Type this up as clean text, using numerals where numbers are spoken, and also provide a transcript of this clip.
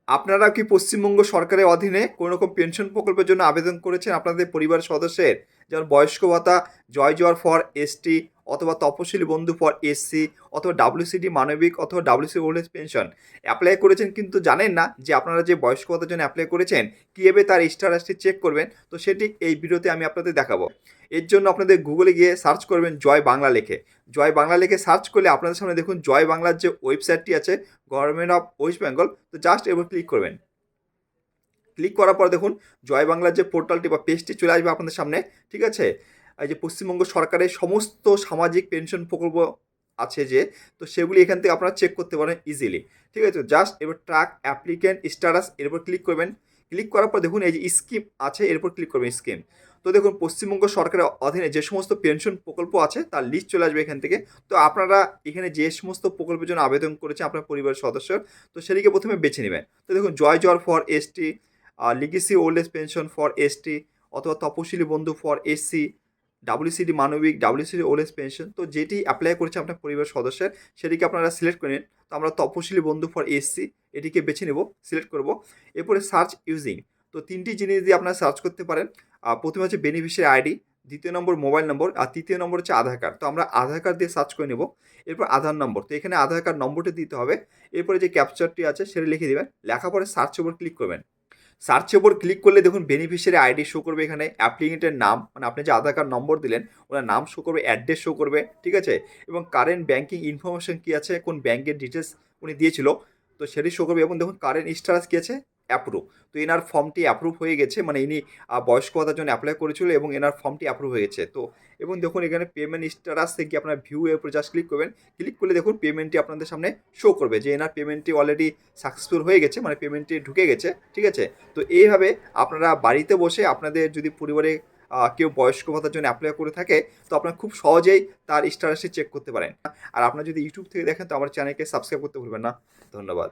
আপনারা কি পশ্চিমবঙ্গ সরকারের অধীনে কোনো রকম পেনশন প্রকল্পের জন্য আবেদন করেছেন আপনাদের পরিবারের সদস্যের? যেমন বয়স্ক ভাতা, জয় জোয়ার ফর এসটি অথবা তপশিলি বন্ধু ফর এসসি অথবা ডাব্লিউসিডি মানবিক অথবা WC old age pension apply করেছেন কিন্তু জানেন না যে আপনারা যে বয়স্ক ভাতার জন্য অ্যাপ্লাই করেছেন কীভাবে তার স্ট্যাটাসটি চেক করবেন, তো সেটি এই ভিডিওতে আমি আপনাদের দেখাবো। এর জন্য আপনাদের গুগলে গিয়ে সার্চ করবেন জয় বাংলা লেখে। জয় বাংলা লিখে সার্চ করলে আপনাদের সামনে দেখুন জয় বাংলার যে ওয়েবসাইটটি আছে গভর্নমেন্ট অফ ওয়েস্ট বেঙ্গল, তো জাস্ট এবার ক্লিক করবেন। ক্লিক করার পর দেখুন জয় বাংলার যে পোর্টালটি বা পেজটি চলে আসবে আপনাদের সামনে। ঠিক আছে, এই যে পশ্চিমবঙ্গ সরকারের সমস্ত সামাজিক পেনশন প্রকল্প আছে যে, তো সেগুলি এখান থেকে আপনারা চেক করতে পারেন ইজিলি। ঠিক আছে, জাস্ট এবার ট্র্যাক অ্যাপ্লিক্যান্ট স্ট্যাটাস এর উপর ক্লিক করবেন। ক্লিক করার পর দেখুন এই যে স্কিম আছে এর উপর ক্লিক করবেন স্কিম। তো দেখুন পশ্চিমবঙ্গ সরকারের অধীনে যে সমস্ত পেনশন প্রকল্প আছে তার লিস্ট চলে আসবে এখান থেকে। তো আপনারা এখানে যে সমস্ত প্রকল্পের জন্য আবেদন করেছে আপনার পরিবারের সদস্য, তো সেটিকে প্রথমে বেছে নেবেন। তো দেখুন Jai Johar for ST, legacy old age pension for ST অথবা Taposili Bandhu for SC, WCD Manabik, WCD old age pension, তো যেটি অ্যাপ্লাই করেছে আপনার পরিবার সদস্যের সেটিকে আপনারা সিলেক্ট করে নিন। তো আমরা তপশিলি বন্ধু ফর এসসি এটিকে বেছে নেব, সিলেক্ট করব। এরপরে সার্চ ইউজিং, তো তিনটি জিনিস দিয়ে আপনারা সার্চ করতে পারেন। প্রথমে হচ্ছে বেনিফিশিয়ারি আইডি, দ্বিতীয় নম্বর মোবাইল নম্বর, আর তৃতীয় নম্বর হচ্ছে আধার কার্ড। তো আমরা আধার কার্ড দিয়ে সার্চ করে নেব। এরপর আধার নম্বর, তো এখানে আধার কার্ড নম্বরটি দিতে হবে। এরপরে যে ক্যাপচারটি আছে সেটা লিখে দেবেন, লেখার পরে সার্চের উপর ক্লিক করবেন। সার্চের উপর ক্লিক করলে দেখুন বেনিফিশিয়ারি আইডি শো করবে, এখানে অ্যাপ্লিকেন্টের নাম মানে আপনি যে আধার কার্ড নম্বর দিলেন ওনার নাম শো করবে, অ্যাড্রেস শো করবে। ঠিক আছে, এবং কারেন্ট ব্যাঙ্কিং ইনফরমেশন কী আছে, কোন ব্যাঙ্কের ডিটেলস উনি দিয়েছিল তো সেটি শো করবে। এবং দেখুন কারেন্ট স্ট্যাটাস কী আছে, অ্যাপ্রুভ। তো এনার ফর্মটি অ্যাপ্রুভ হয়ে গেছে, মানে ইনি বয়স্ক ভাতার জন্য অ্যাপ্লাই করেছিল এবং এনার ফর্মটি অ্যাপ্রুভ হয়ে গেছে। তো এবং দেখুন এখানে পেমেন্ট স্ট্যাটাস থেকে আপনার ভিউ এর উপর জাস্ট ক্লিক করবেন। ক্লিক করলে দেখুন পেমেন্টটি আপনাদের সামনে শো করবে যে এনার পেমেন্টটি অলরেডি সাকসেসফুল হয়ে গেছে, মানে পেমেন্টটি ঢুকে গেছে। ঠিক আছে, তো এইভাবে আপনারা বাড়িতে বসে আপনাদের যদি পরিবারে কেউ বয়স্ক ভাতার জন্য অ্যাপ্লাই করে থাকে তো আপনারা খুব সহজেই তার স্ট্যাটাসটি চেক করতে পারেন। আর আপনারা যদি ইউটিউব থেকে দেখেন তো আমার চ্যানেলকে সাবস্ক্রাইব করতে ভুলবেন না। ধন্যবাদ।